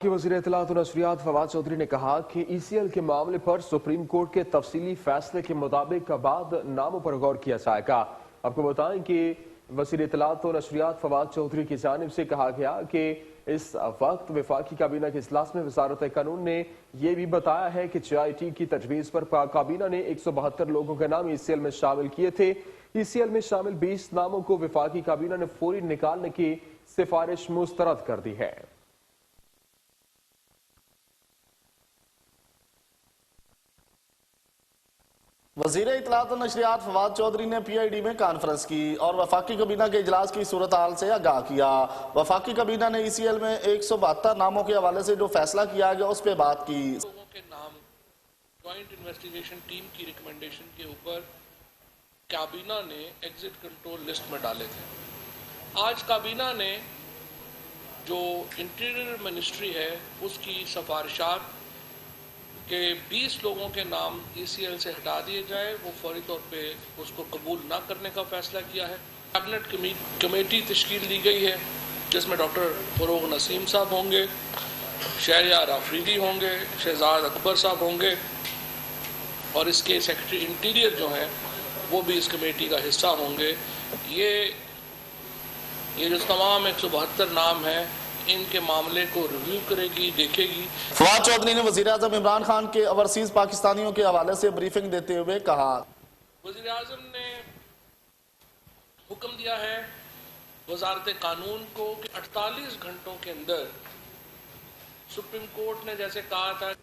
वज़ीर इत्तलात और नशरियात फवाद चौधरी ने कहा कि ECL के मामले पर सुप्रीम कोर्ट के तफसीली फैसले के मुताबिक बाद नामों पर गौर किया जाएगा। आपको बताएं कि वज़ीर इत्तलात और नशरियात फवाद चौधरी की जानिब से कहा गया कि इस वक्त वफाकी काबीना के इजलास में वजारत कानून ने यह भी बताया है कि JIT की तजवीज़ पर काबीना ने 172 लोगों के नाम ECL में शामिल किए थे। ECL में शामिल 20 नामों को वफाकी काबीना ने फौरी निकालने की सिफारिश मुस्तरद कर दी है। वज़ीर इत्तलात और नशरियात फवाद चौधरी ने PID में कॉन्फ्रेंस की और वफाकी काबीना के इजलास की सूरत हाल से आगाह किया। वफाकी काबीना ने ECL में 172 नामों के हवाले से जो फैसला किया गया उस पर बात की। लोगों के नाम ज्वाइंट इन्वेस्टिगेशन टीम की रिकमेंडेशन के ऊपर काबीना ने एग्जिट कंट्रोल लिस्ट में डाले थे। आज काबीना ने जो इंटीरियर मिनिस्ट्री है उसकी सिफारिशात कि 20 लोगों के नाम ECL से हटा दिए जाए, वो फौरी तौर पे उसको कबूल ना करने का फैसला किया है। कैबिनेट कमेटी तश्कील दी गई है जिसमें डॉक्टर फरोग नसीम साहब होंगे, शहरयार आफरीदी होंगे, शहजाद अकबर साहब होंगे और इसके सेक्रेटरी इंटीरियर जो हैं वो भी इस कमेटी का हिस्सा होंगे। ये जो तमाम 172 नाम हैं इनके मामले को रिव्यू करेगी, देखेगी। फवाद चौधरी ने वज़ीर आज़म इमरान खान के ओवरसीज पाकिस्तानियों के हवाले से ब्रीफिंग देते हुए कहा, वज़ीर आज़म ने हुक्म दिया है वजारत कानून को कि 48 घंटों के अंदर सुप्रीम कोर्ट ने जैसे कहा था